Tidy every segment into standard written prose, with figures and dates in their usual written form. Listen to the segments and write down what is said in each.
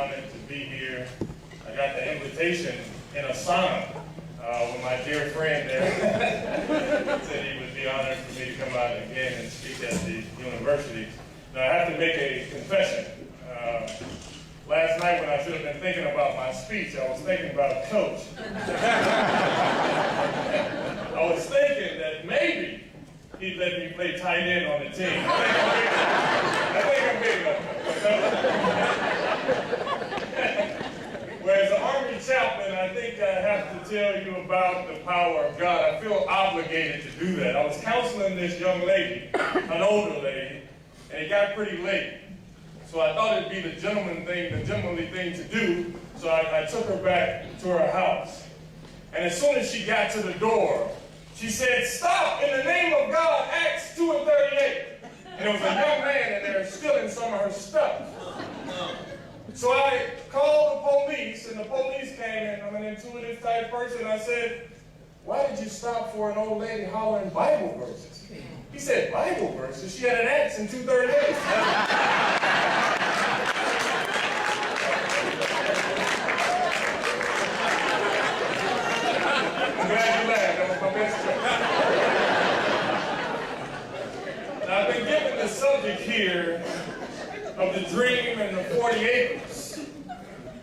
honored to be here. I got the invitation in a sauna with my dear friend there. Said he would be honored for me to come out again and speak at the university. Now I have to make a confession. Last night when I should have been thinking about my speech, I was thinking about Coach. I was thinking that maybe he'd let me play tight end on the team. I think I'm big enough. Whereas the Army chaplain, I think I have to tell you about the power of God. I feel obligated to do that. I was counseling this young lady, an older lady, and it got pretty late. So I thought it'd be the gentlemanly thing to do. So I took her back to her house. And as soon as she got to the door, she said, "Stop, in the name of God, Acts 2:38. And there was a young man in there stealing some of her stuff. So I called the police, and the police came in. I'm an intuitive type person. I said, "Why did you stop for an old lady hollering Bible verses?" He said, "Bible verses? She had an Acts in 2:38. I'm glad you laughed. That was my best joke. Now, I've been given the subject here of the dream and the 40 acres.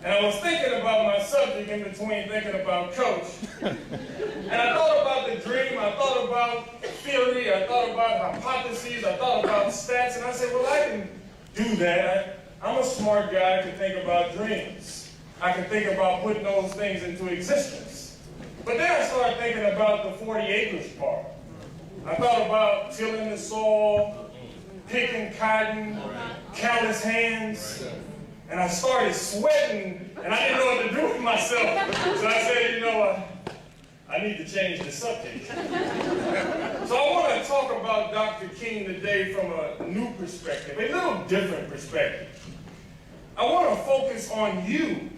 And I was thinking about my subject in between thinking about Coach. And I thought about the dream, I thought about theory, I thought about hypotheses, I thought about stats, and I said, well, I can do that. I'm a smart guy, I can think about dreams. I can think about putting those things into existence. But then I started thinking about the 40 acres part. I thought about tilling the soil, picking cotton, callous hands, and I started sweating, and I didn't know what to do with myself. So I said, you know, I need to change the subject. So I want to talk about Dr. King today from a new perspective, a little different perspective. I want to focus on you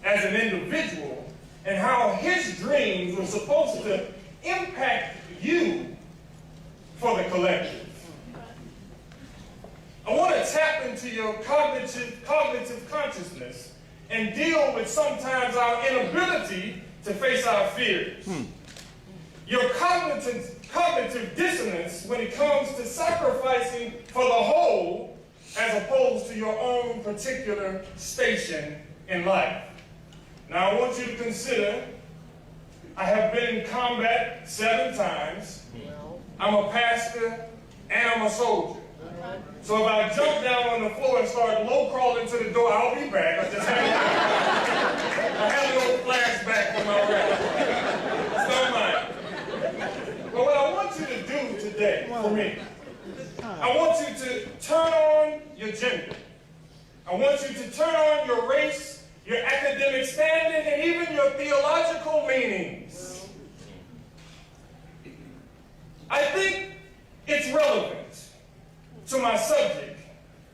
as an individual and how his dreams were supposed to impact you for the collective. I want to tap into your cognitive consciousness and deal with sometimes our inability to face our fears. Your cognitive dissonance when it comes to sacrificing for the whole as opposed to your own particular station in life. Now I want you to consider, I have been in combat 7 times. I'm a pastor and I'm a soldier. So if I jump down on the floor and start low crawling to the door, I'll be back. I have a little flashback from my rap. It's not mine. But what I want you to do today for me, I want you to turn on your gender. I want you to turn on your race, your academic standing, and even your theological leanings. I think it's relevant to my subject.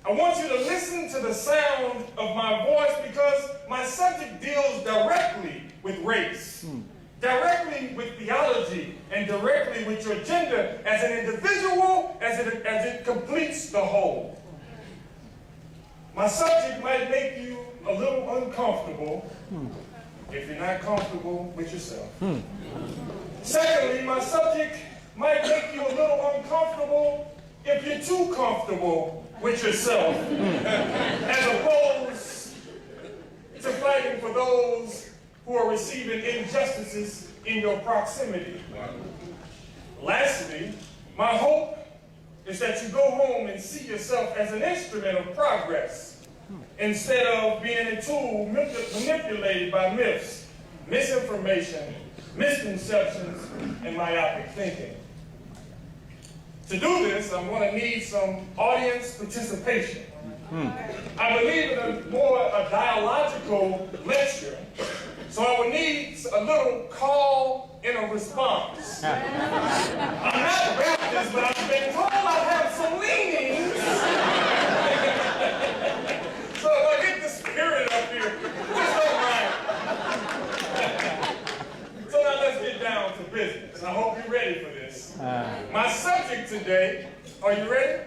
I want you to listen to the sound of my voice because my subject deals directly with race, directly with theology, and directly with your gender as an individual, as it completes the whole. My subject might make you a little uncomfortable if you're not comfortable with yourself. Secondly, my subject might make you a little uncomfortable if you're too comfortable with yourself, as opposed to fighting for those who are receiving injustices in your proximity. Lastly, my hope is that you go home and see yourself as an instrument of progress instead of being a tool manipulated by myths, misinformation, misconceptions, and myopic thinking. To do this, I'm going to need some audience participation. I believe in a dialogical lecture, so I would need a little call and a response. I'm not Baptist, but I've been told I have some leanings. So if I get the spirit up here, just don't mind. So now let's get down to business. I hope you're ready for this. My subject today, are you ready?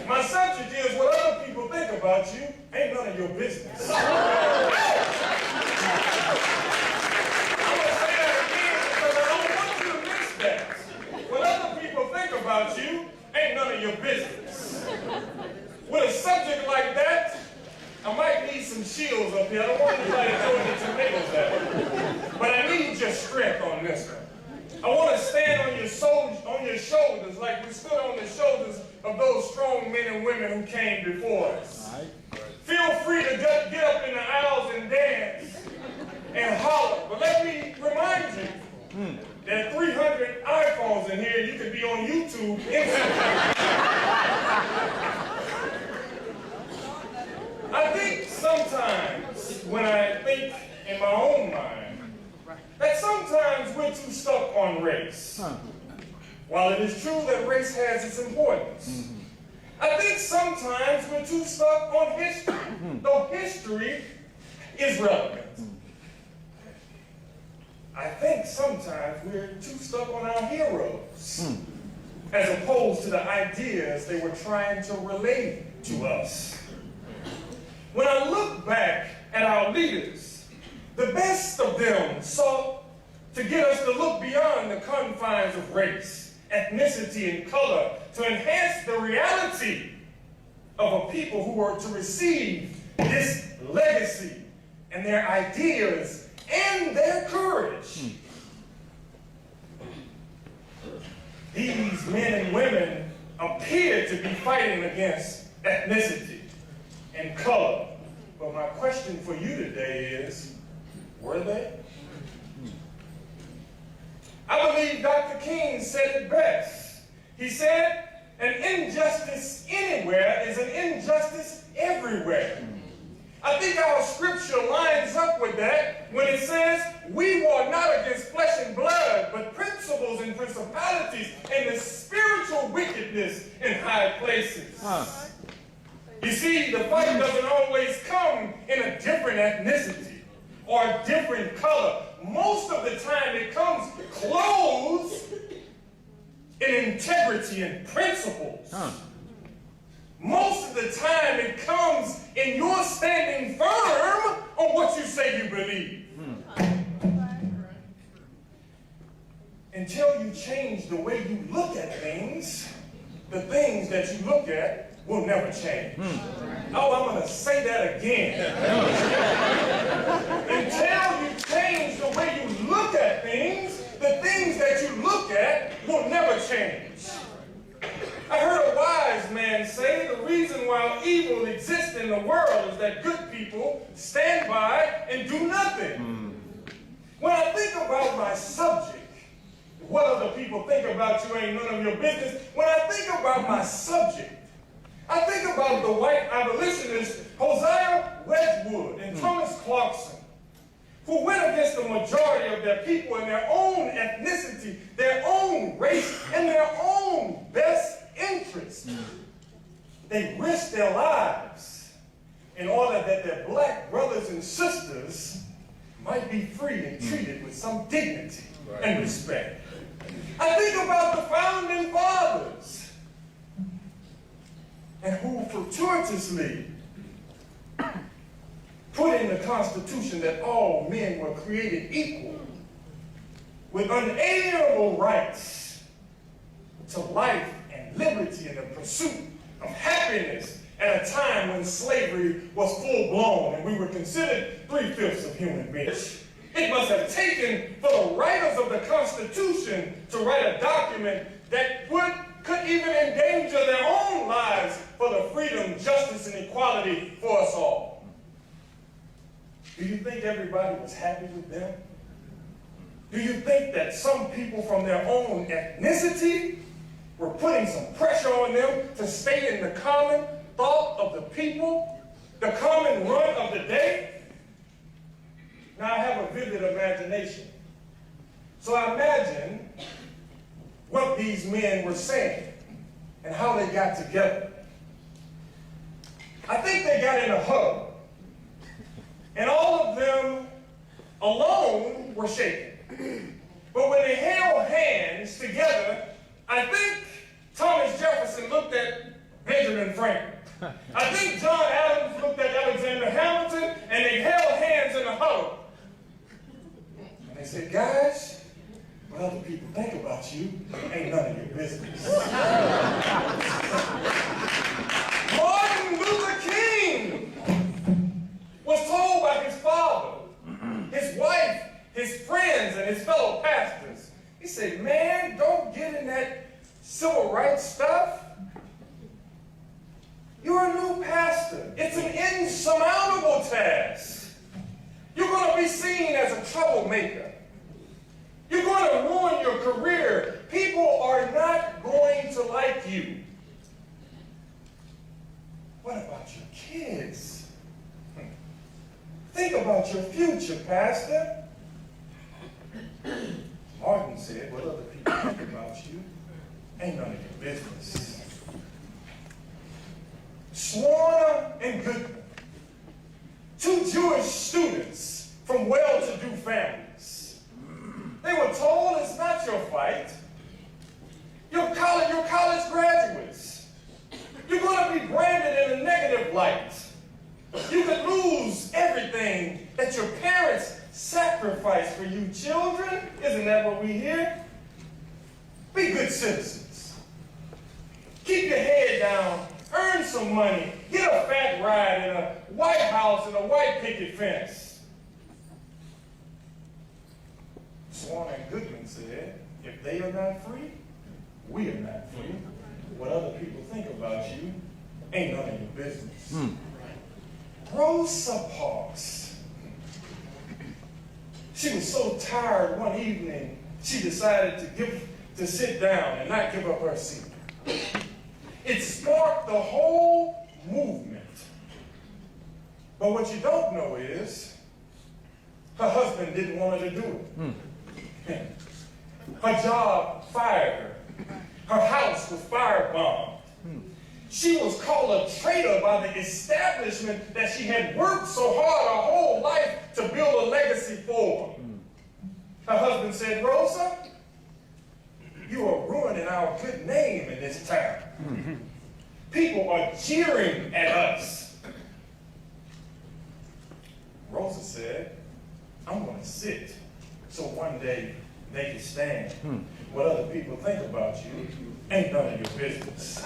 My subject is what other people think about you ain't none of your business. I'm going to say that again because I don't want you to miss that. What other people think about you ain't none of your business. With a subject like that, I might need some shields up here. I don't want anybody throwing the tomatoes at me. But I need your strength on this one. I want to stand on your shoulders like we stood on the shoulders of those strong men and women who came before us. Feel free to get up in the aisles and dance and holler. But let me remind you that 300 iPhones in here, you could be on YouTube instantly. I think sometimes when I think in my own mind, that sometimes we're too stuck on race. While it is true that race has its importance, I think sometimes we're too stuck on history, though history is relevant. I think sometimes we're too stuck on our heroes, as opposed to the ideas they were trying to relate to us. When I look back at our leaders, the best of them sought to get us to look beyond the confines of race, ethnicity, and color to enhance the reality of a people who were to receive this legacy and their ideas and their courage. These men and women appear to be fighting against ethnicity and color. But my question for you today is, were they? I believe Dr. King said it best. He said, an injustice anywhere is an injustice everywhere. I think our scripture lines up with that when it says, we war not against flesh and blood, but principles and principalities and the spiritual wickedness in high places. You see, the fight doesn't always come in a different ethnicity or a different color. Most of the time it comes clothed in integrity and principles. Most of the time it comes in your standing firm on what you say you believe. Until you change the way you look at things, the things that you look at will never change. Oh, I'm going to say that again. Until you change the way you look at things, the things that you look at will never change. I heard a wise man say the reason why evil exists in the world is that good people stand by and do nothing. When I think about my subject, what other people think about you ain't none of your business. When I think about my subject, I think about the white abolitionists Hosea Wedgwood and Thomas Clarkson, who went against the majority of their people and their own ethnicity, their own race, and their own best interests. They risked their lives in order that their black brothers and sisters might be free and treated with some dignity and respect. I think about the founding fathers, and who fortuitously put in the Constitution that all men were created equal with unalienable rights to life and liberty and the pursuit of happiness at a time when slavery was full-blown and we were considered 3/5 of human beings. It must have taken for the writers of the Constitution to write a document that could even endanger their own lives for the freedom, justice, and equality for us all. Do you think everybody was happy with them? Do you think that some people from their own ethnicity were putting some pressure on them to stay in the common thought of the people, the common run of the day? Now, I have a vivid imagination. So I imagine what these men were saying and how they got together. I think they got in a hug, and all of them alone were shaking. But when they held hands together, I think Thomas Jefferson looked at Benjamin Franklin I think John Adams looked at Alexander Hamilton and they held hands in a huddle. And they said, guys, what other people think about you ain't none of your business. Martin Luther King was told by his father, his wife, his friends, and his fellow pastors, he said, man, don't get in that civil rights stuff. You're a new pastor. It's an insurmountable task. You're going to be seen as a troublemaker. You're going to ruin your career. People are not going to like you. What about your kids? Think about your future, Pastor. Martin said, what other people think about you ain't none of your business. Swarner and Goodman, two Jewish students from well-to-do families. They were told it's not your fight. You're college graduates. You're going to be branded in a negative light. You could lose everything that your parents sacrificed for you children. Isn't that what we hear? Be good citizens. Keep your head down. Earn some money. Get a fat ride in a White House and a white picket fence. Swan and Goodman said, if they are not free, we are not free. What other people think about you ain't none of your business. Rosa Parks. She was so tired one evening, she decided to sit down and not give up her seat. It sparked the whole movement. But what you don't know is, her husband didn't want her to do it. Her job fired her. Her house was firebombed. She was called a traitor by the establishment that she had worked so hard her whole life to build a legacy for. Her husband said, Rosa, you are ruining our good name in this town. People are jeering at us. Rosa said, I'm going to sit so one day they can stand. What other people think about you ain't none of your business.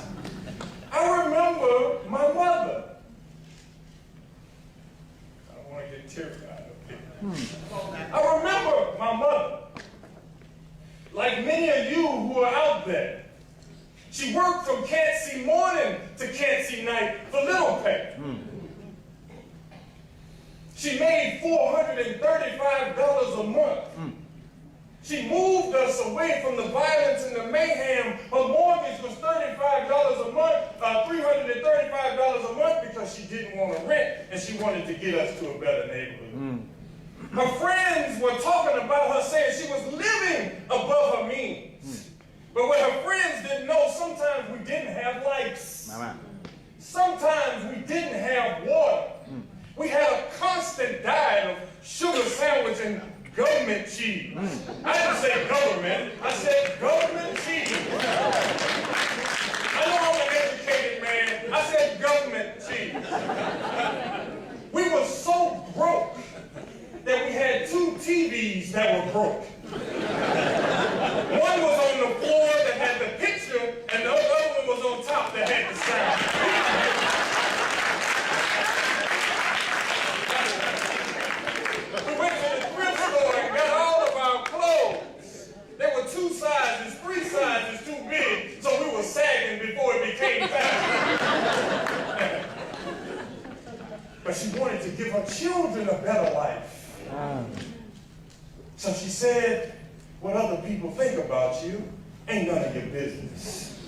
I remember my mother. I don't want to get teary-eyed up here. I remember my mother. Like many of you who are out there, she worked from can't see morning to can't see night for little pay. She made $435 a month. She moved us away from the violence and the mayhem. Her mortgage was $35 a month, $335 a month because she didn't want to rent and she wanted to get us to a better neighborhood. Her friends were talking about her saying she was living above her means. But what her friends didn't know, sometimes we didn't have lights. Sometimes we didn't have water. We had a constant diet of sugar sandwich and government cheese. I didn't say government, I said government cheese. I know I'm an educated man, I said government cheese. We were so broke that we had two TVs that were broke. One was on the floor that had the picture, and the other one was on top that had the sound. We went to the thrift store and got all of our clothes. There were 2 sizes, 3 sizes too big, so we were sagging before it became fashion. But she wanted to give her children a better life. So she said, what other people think about you ain't none of your business.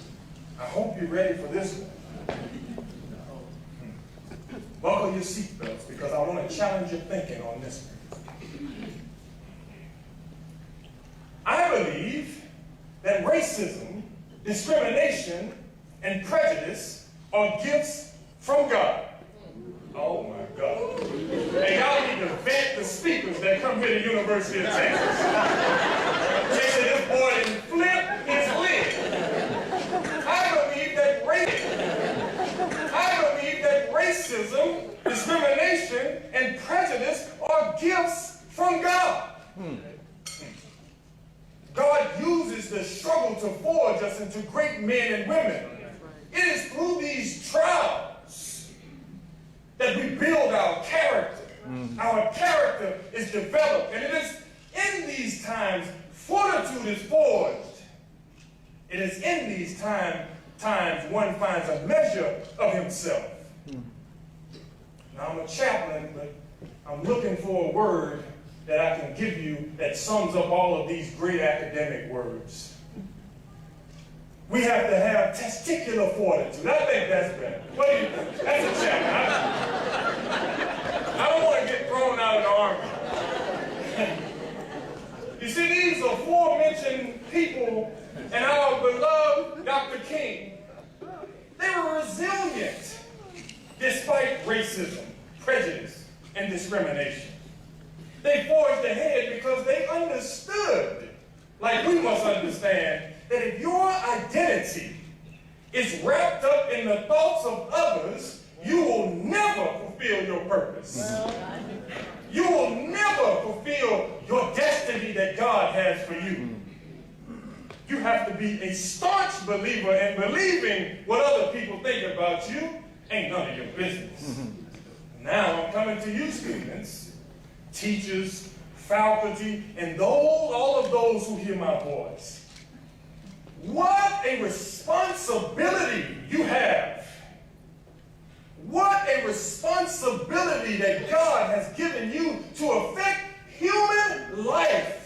I hope you're ready for this one. Buckle your seatbelts because I want to challenge your thinking on this one. I believe that racism, discrimination, and prejudice are gifts from God. Oh my God. And y'all need to vet the speakers that come here to University of Texas. They said this boy didn't flip his lid. I believe that racism, discrimination, and prejudice are gifts from God. God uses the struggle to forge us into great men and women. It is through these trials that we build our character. Our character is developed, and it is in these times fortitude is forged. It is in these times one finds a measure of himself. Now, I'm a chaplain, but I'm looking for a word that I can give you that sums up all of these great academic words. We have to have testicular fortitude. I think that's better. What do you think? That's a chaplain. I don't want to get thrown out of the army. You see, these aforementioned people and our beloved Dr. King, they were resilient despite racism, prejudice, and discrimination. They forged ahead because they understood, like we must understand, that if your identity is wrapped up in the thoughts of others, you will never fulfill your purpose. You will never fulfill your destiny that God has for you. You have to be a staunch believer, and believing what other people think about you ain't none of your business. Now I'm coming to you, students, teachers, faculty, and all of those who hear my voice. What a responsibility you have. What a responsibility that God has given you to affect human life.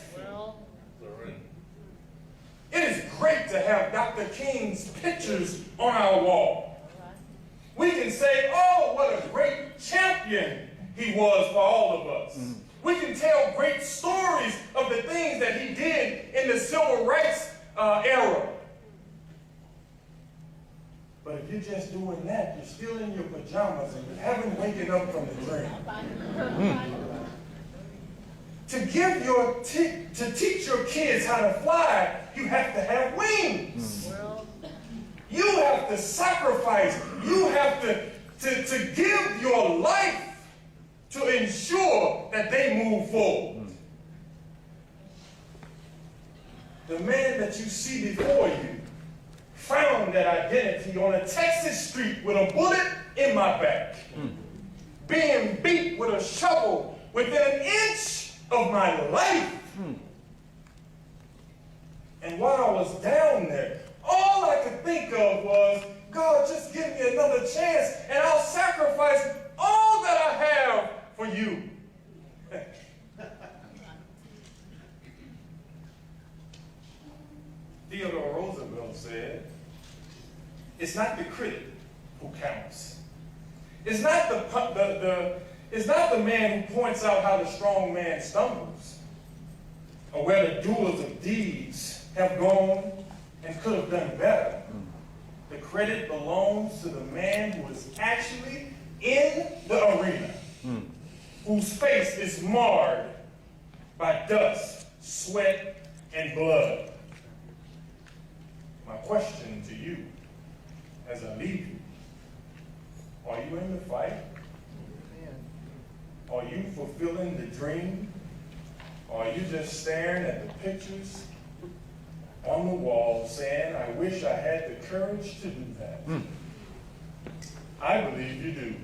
It is great to have Dr. King's pictures on our wall. We can say, oh, what a great champion he was for all of us. We can tell great stories of the things that he did in the civil rights era. But if you're just doing that, you're still in your pajamas and you haven't waken up from the dream. To teach your kids how to fly, you have to have wings. You have to sacrifice. You have to give your life to ensure that they move forward. The man that you see before you found that identity on a Texas street with a bullet in my back, being beat with a shovel within an inch of my life. And while I was down there, all I could think of was, God, just give me another chance and I'll sacrifice all that I have for you. Theodore Roosevelt said, it's not the critic who counts. It's not the man who points out how the strong man stumbles, or where the doers of deeds have gone and could have done better. The credit belongs to the man who is actually in the arena, whose face is marred by dust, sweat, and blood. My question to you, as I leave you, are you in the fight? Are you fulfilling the dream? Or are you just staring at the pictures on the wall saying, I wish I had the courage to do that? I believe you do.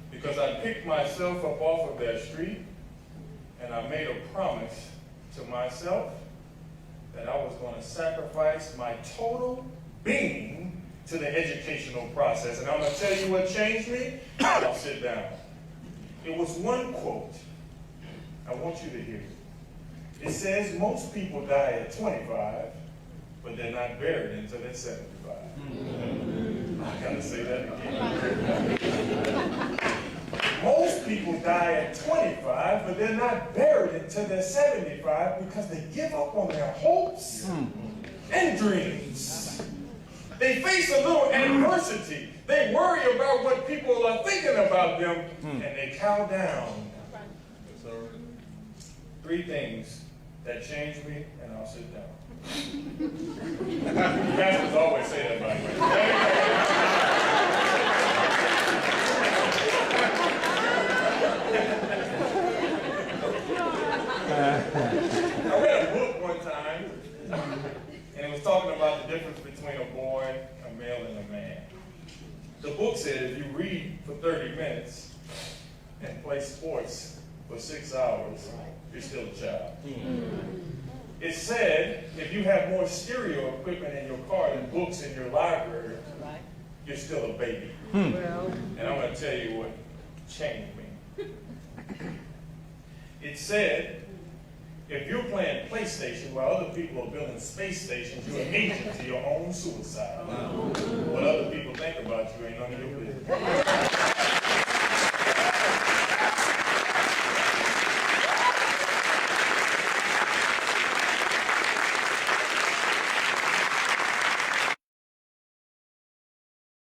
Because I picked myself up off of that street and I made a promise to myself that I was going to sacrifice my total being to the educational process. And I'm going to tell you what changed me. I'll sit down. It was one quote. I want you to hear it. It says most people die at 25, but they're not buried until they're 75. I gotta say that again. Most people die at 25, but they're not buried until they're 75 because they give up on their hopes and dreams. They face a little adversity. They worry about what people are thinking about them, and they cow down. 3 things that changed me, and I'll sit down. Pastors always say that, by the way. I read a book one time, and it was talking about the difference between a boy, a male, and a man. The book said if you read for 30 minutes and play sports for 6 hours, you're still a child. It said if you have more stereo equipment in your car than books in your library, you're still a baby. And I'm going to tell you what changed me. It said if you're playing PlayStation while other people are building space stations, you're an agent to your own suicide. What other people think about you ain't none of your business.